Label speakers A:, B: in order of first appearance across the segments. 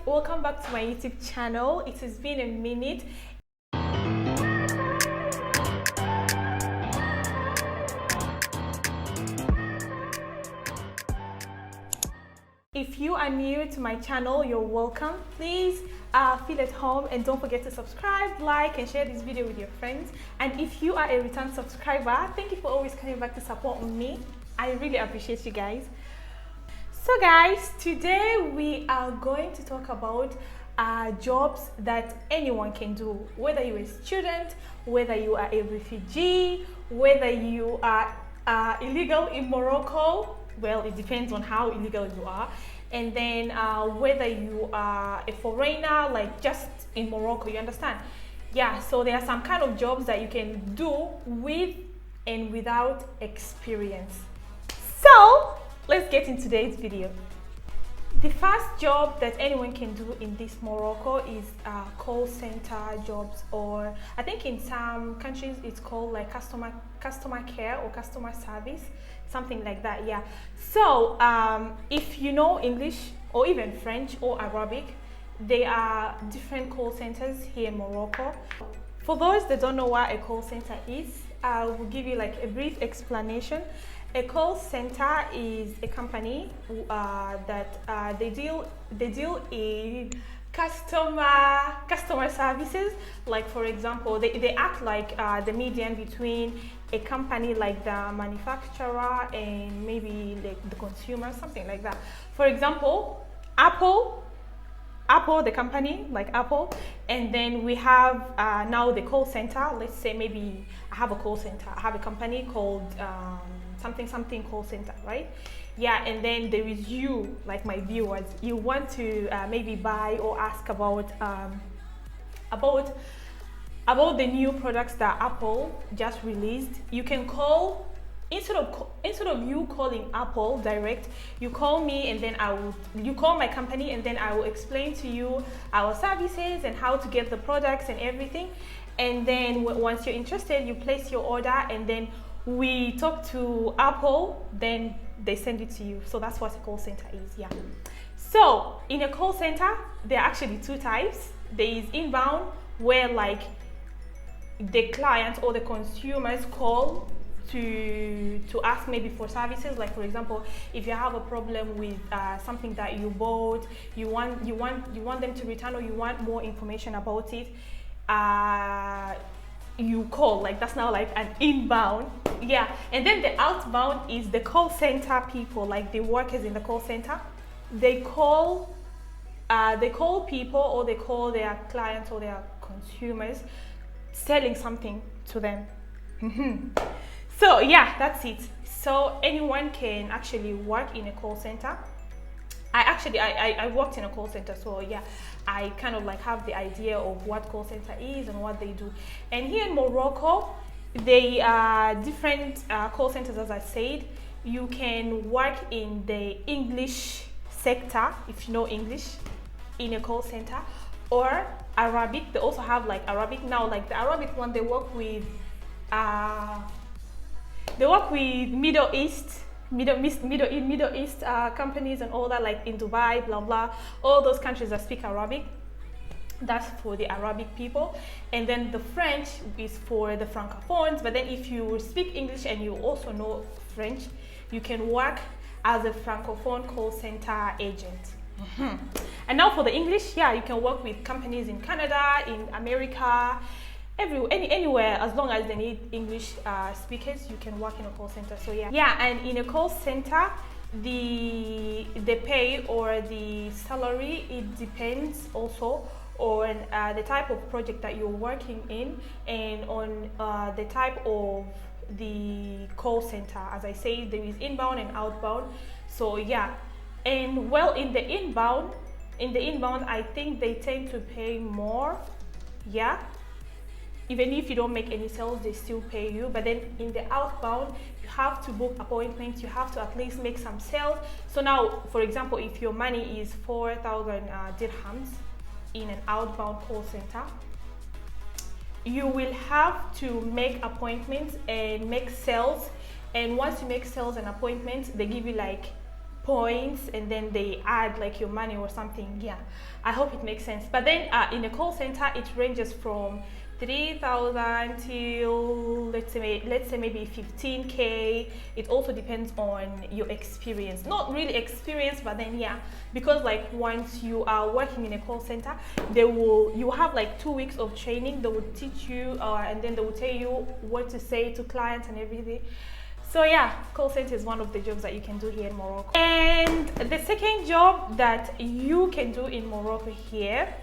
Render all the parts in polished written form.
A: welcome back to my YouTube channel. It has been a minute. If you are new to my channel, you're welcome. Please feel at home and don't forget to subscribe, like and share this video with your friends. And if you are a return subscriber, thank you for always coming back to support me. I really appreciate you guys. So guys, today we are going to talk about jobs that anyone can do, whether you're a student, whether you are a refugee, whether you are illegal in Morocco. Well, it depends on how illegal you are. And then whether you are a foreigner, like just in Morocco, you understand? Yeah, so there are some kind of jobs that you can do with and without experience. So let's get into today's video. The first job that anyone can do in this Morocco is call center jobs, or I think in some countries it's called like customer care or customer service, something like that. Yeah. So if you know English or even French or Arabic, there are different call centers here in Morocco. For those that don't know what a call center is, I will give you like a brief explanation. A call center is a company that they deal in customer services. Like for example, they act like the median between a company like the manufacturer and maybe like the consumer, something like that. For example, Apple, the company like Apple, and then we have now the call center. Let's say maybe I have a call center. I have a company called something call center, right? Yeah, and then there is you, like my viewers. You want to maybe buy or ask about the new products that Apple just released. You can call, instead of you calling Apple direct, you call me, and then you call my company, and then I will explain to you our services and how to get the products and everything. And then once you're interested, you place your order, and then we talk to Apple, then they send it to you. So that's what a call center is. Yeah. So in a call center, there are actually two types. There is inbound, where like the clients or the consumers call to ask maybe for services. Like for example, if you have a problem with something that you bought, you want them to return, or you want more information about it, you call. Like that's now like an inbound. Yeah. And then the outbound is the call center people, like the workers in the call center. They call people, or they call their clients or their consumers, selling something to them. So yeah, that's it. So anyone can actually work in a call center. I worked in a call center, so yeah, I kind of like have the idea of what call center is and what they do. And here in Morocco, they are different call centers. As I said, you can work in the English sector, if you know English, in a call center, or Arabic. They also have like Arabic now. Like the Arabic one, they work with Middle East companies and all that, like in Dubai, blah blah, all those countries that speak Arabic. That's for the Arabic people. And then the French is for the francophones. But then if you speak English and you also know French, you can work as a francophone call center agent. And now for the English, yeah, you can work with companies in Canada, in America, anywhere, as long as they need English speakers, you can work in a call center. So yeah, and in a call center, the pay or the salary, it depends also on the type of project that you're working in, and on the type of the call center. As I say, there is inbound and outbound. So yeah, and well, in the inbound, I think they tend to pay more. Yeah. Even if you don't make any sales, they still pay you. But then in the outbound, you have to book appointments. You have to at least make some sales. So now, for example, if your money is 4,000 dirhams in an outbound call center, you will have to make appointments and make sales. And once you make sales and appointments, they give you like points, and then they add like your money or something. Yeah, I hope it makes sense. But then in a call center, it ranges from 3,000 till let's say maybe 15K. It also depends on your experience. Not really experience, but then yeah, because like once you are working in a call center, you have like 2 weeks of training. They will teach you and then they will tell you what to say to clients and everything. So yeah, call center is one of the jobs that you can do here in Morocco. And the second job that you can do in Morocco here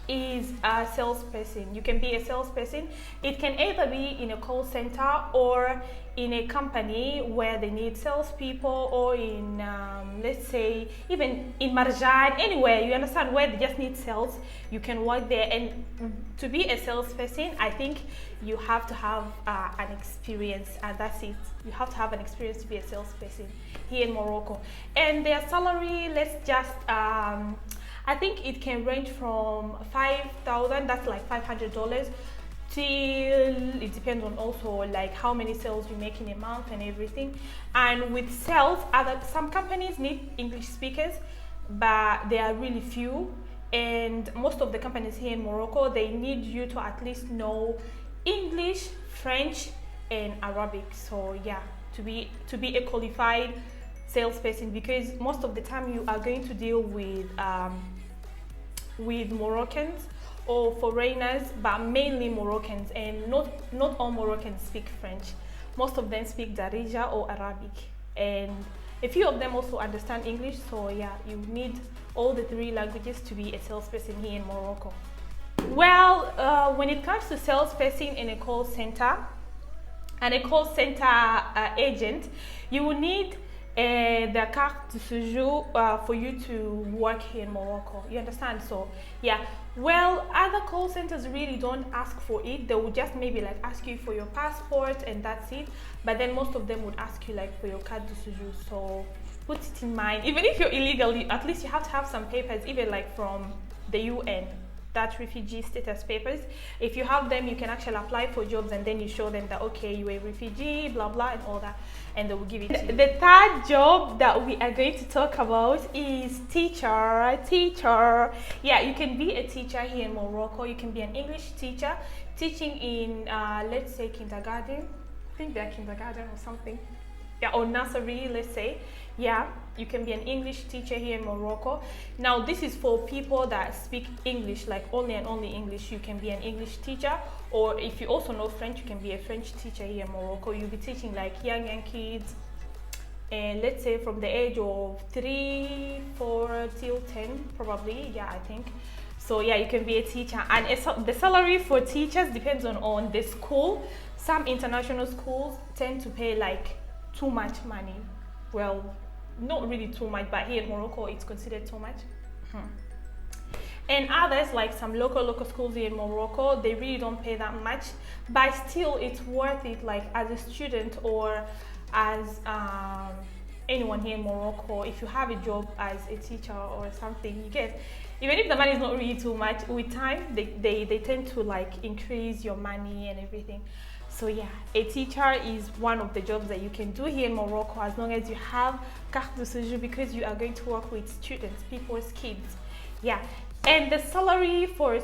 A: is a salesperson. You can be a salesperson. It can either be in a call center or in a company where they need salespeople, or in let's say even in Marjan, anywhere, you understand, where they just need sales, you can work there. And to be a salesperson, I think you have to have an experience, and that's it. You have to have an experience to be a salesperson here in Morocco. And their salary, let's just I think it can range from 5,000, that's like $500, till it depends on also like how many sales you make in a month and everything. And with sales, some companies need English speakers, but they are really few. And most of the companies here in Morocco, they need you to at least know English, French, and Arabic. So yeah, to be a qualified salesperson, because most of the time you are going to deal with Moroccans or foreigners, but mainly Moroccans, and not all Moroccans speak French. Most of them speak Darija or Arabic, and a few of them also understand English. So yeah, you need all the three languages to be a salesperson here in Morocco. Well, when it comes to salesperson in a call center and a call center agent, you will need the carte de séjour for you to work here in Morocco. You understand? So yeah, well, other call centers really don't ask for it. They would just maybe like ask you for your passport and that's it. But then most of them would ask you like for your carte de séjour. So put it in mind. Even if you're illegal, at least you have to have some papers, even like from the UN. That refugee status papers. If you have them, you can actually apply for jobs, and then you show them that okay, you're a refugee, blah blah, and all that, and they will give it to you. The third job that we are going to talk about is teacher. Yeah, you can be a teacher here in Morocco. You can be an English teacher teaching in let's say kindergarten. I think they're kindergarten or something. Yeah, or nursery, let's say. Yeah, you can be an English teacher here in Morocco. Now, this is for people that speak English, like only and only English. You can be an English teacher, or if you also know French, you can be a French teacher here in Morocco. You'll be teaching like young kids, and let's say from the age of 3, 4 till 10, probably. Yeah, I think. So yeah, you can be a teacher, and the salary for teachers depends on the school. Some international schools tend to pay like too much money. Well, not really too much, but here in Morocco it's considered too much. And others, like some local schools here in Morocco, they really don't pay that much, but still it's worth it, like as a student or as anyone here in Morocco. If you have a job as a teacher or something, you get, even if the money is not really too much, with time they tend to like increase your money and everything. So yeah, a teacher is one of the jobs that you can do here in Morocco, as long as you have carte de séjour, because you are going to work with students, people's kids. Yeah, and the salary for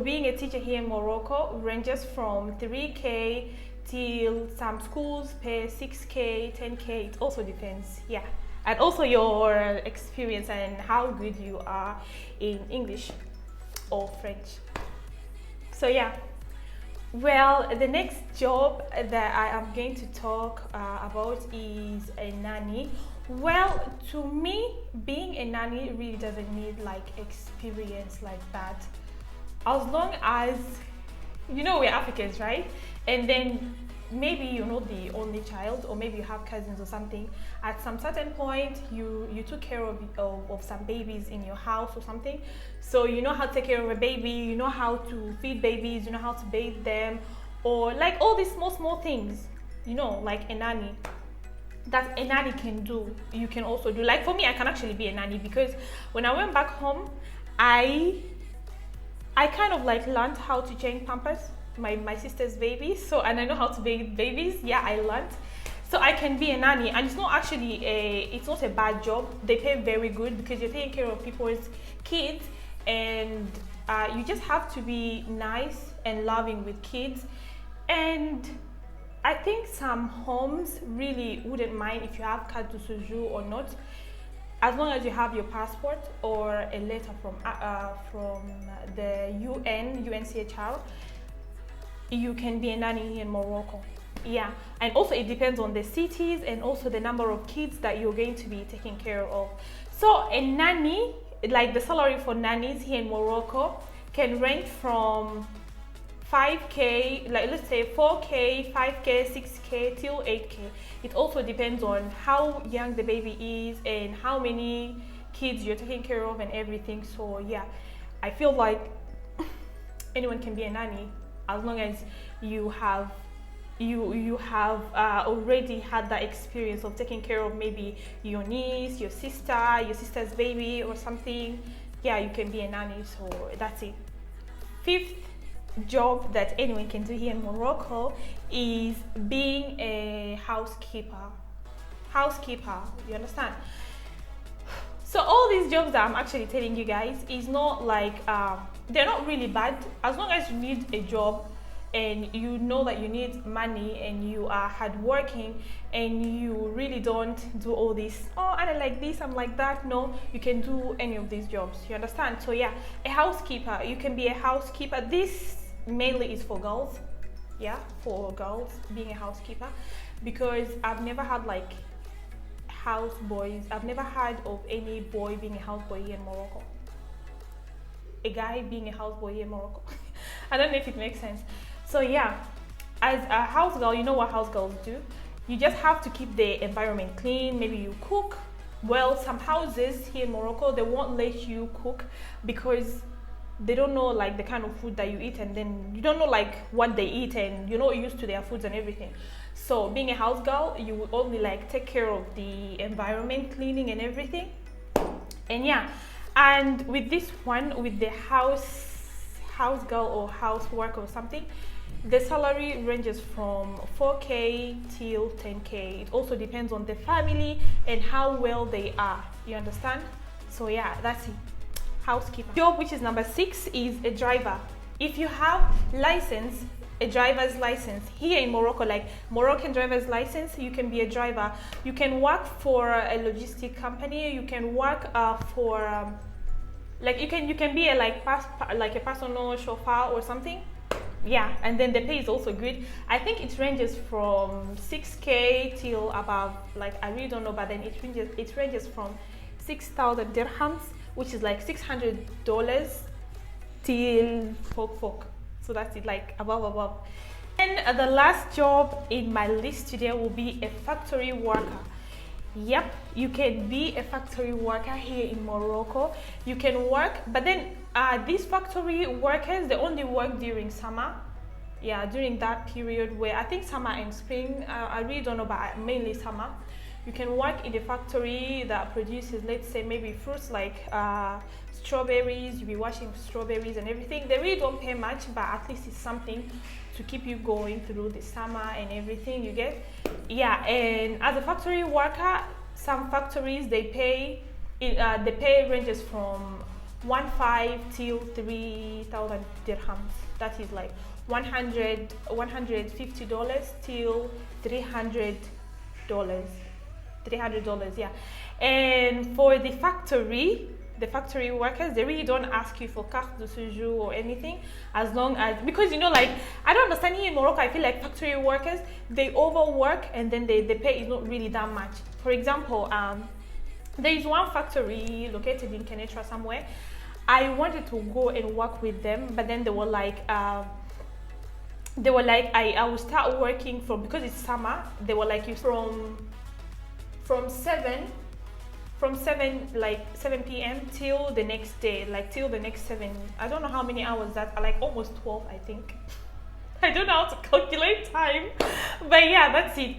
A: being a teacher here in Morocco ranges from 3K till some schools pay 6K, 10K. It also depends. Yeah, and also your experience and how good you are in English or French. So yeah. Well, the next job that I am going to talk about is a nanny. Well, to me, being a nanny really doesn't need like experience like that. As long as, you know, we're Africans, right? And then maybe you're not the only child, or maybe you have cousins or something. At some certain point, you took care of some babies in your house or something. So you know how to take care of a baby, you know how to feed babies, you know how to bathe them, or like all these small things, you know, like a nanny. That a nanny can do, you can also do. Like for me, I can actually be a nanny, because when I went back home, I kind of like learned how to change pampers my sister's babies. So, and I know how to bathe babies. Yeah, I learned. So I can be a nanny, and it's not actually it's not a bad job. They pay very good because you're taking care of people's kids, and you just have to be nice and loving with kids. And I think some homes really wouldn't mind if you have carte de séjour or not, as long as you have your passport or a letter from the UNCHR. You can be a nanny here in Morocco. Yeah, and also it depends on the cities and also the number of kids that you're going to be taking care of. So a nanny, like the salary for nannies here in Morocco, can range from 5k, like let's say 4k, 5k, 6k till 8k. It also depends on how young the baby is and how many kids you're taking care of and everything. So yeah, I feel like anyone can be a nanny as long as you have already had that experience of taking care of maybe your niece, your sister's baby or something. Yeah, you can be a nanny. So that's it. Fifth job that anyone can do here in Morocco is being a housekeeper. You understand? So all these jobs that I'm actually telling you guys is not like they're not really bad, as long as you need a job and you know that you need money and you are hardworking and you really don't do all this, oh, I don't like this, I'm like that. No, you can do any of these jobs. You understand? So yeah, a housekeeper, you can be a housekeeper. This mainly is for girls. Yeah, for girls being a housekeeper, because I've never had like house boys. I've never heard of any boy being a houseboy here in Morocco. A guy being a houseboy here in Morocco. I don't know if it makes sense. So yeah, as a house girl, you know what house girls do. You just have to keep the environment clean. Maybe you cook. Well, some houses here in Morocco, they won't let you cook because they don't know like the kind of food that you eat, and then you don't know like what they eat, and you're not used to their foods and everything. So being a house girl, you will only like take care of the environment, cleaning and everything. And yeah, and with this one, with the house girl or housework or something, the salary ranges from 4k till 10k. It also depends on the family and how well they are. You understand? So yeah, that's it. Housekeeper. Job which is number 6 is a driver. If you have license, a driver's license here in Morocco, like Moroccan driver's license, you can be a driver. You can work for a logistic company. You can work for like you can be a a personal chauffeur or something. Yeah, and then the pay is also good. I think it ranges from 6k till above, like I really don't know, but then it ranges from 6,000 dirhams, which is like $600 till folk. So that's it, like above. And the last job in my list today will be a factory worker. Yep, you can be a factory worker here in Morocco. You can work, but then these factory workers, they only work during summer. Yeah, during that period where I think summer and spring, I really don't know, but mainly summer. You can work in the factory that produces, let's say, maybe fruits like strawberries. You'll be washing strawberries and everything. They really don't pay much, but at least it's something to keep you going through the summer and everything, you get? Yeah, and as a factory worker, some factories, the pay ranges from 1,500 till 3,000 dirhams. That is like $150 till $300, yeah. And for the factory workers, they really don't ask you for carte de séjour or anything, as long as, because you know, like, I don't understand, here in Morocco, I feel like factory workers, they overwork and then the pay is not really that much. For example, there is one factory located in Kenitra somewhere. I wanted to go and work with them, but then they were like I will start working because it's summer. They were like, you from 7 p.m. till the next day, like till the next 7, I don't know how many hours that are, like almost 12, I think. I don't know how to calculate time, but yeah, that's it.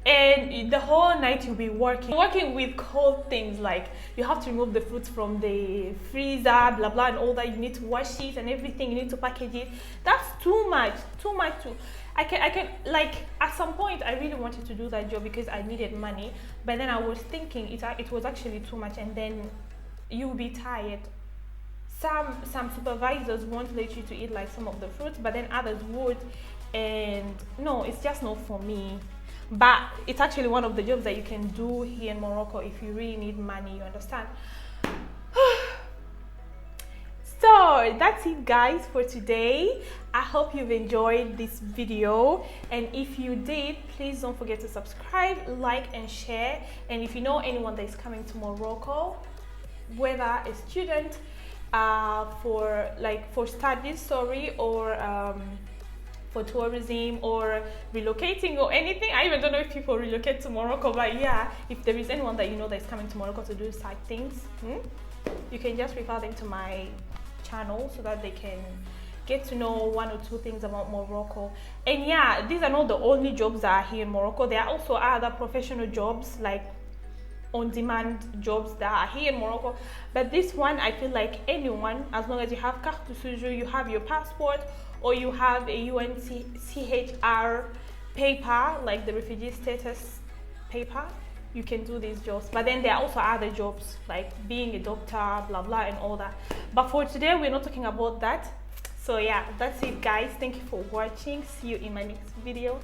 A: and the whole night you'll be working with cold things, like you have to remove the fruits from the freezer, blah blah and all that. You need to wash it and everything, you need to package it. That's too much too. I can like, at some point I really wanted to do that job because I needed money, but then I was thinking it was actually too much, and then you'll be tired. Some supervisors won't let you to eat like some of the fruits, but then others would, and no, it's just not for me. But it's actually one of the jobs that you can do here in Morocco if you really need money, you understand? So that's it guys for today. I hope you've enjoyed this video, and if you did, please don't forget to subscribe, like and share. And if you know anyone that is coming to Morocco, whether a student for studies, or for tourism or relocating or anything. I even don't know if people relocate to Morocco, but yeah, if there is anyone that you know that is coming to Morocco to do side things, you can just refer them to my channel so that they can get to know one or two things about Morocco. And yeah, these are not the only jobs that are here in Morocco. There are also other professional jobs, like on-demand jobs that are here in Morocco, but this one I feel like anyone, as long as you have carte de séjour, you have your passport, or you have a UNHCR paper, like the refugee status paper, you can do these jobs. But then there are also other jobs like being a doctor, blah blah and all that, but for today we're not talking about that. So yeah, that's it guys, thank you for watching. See you in my next video.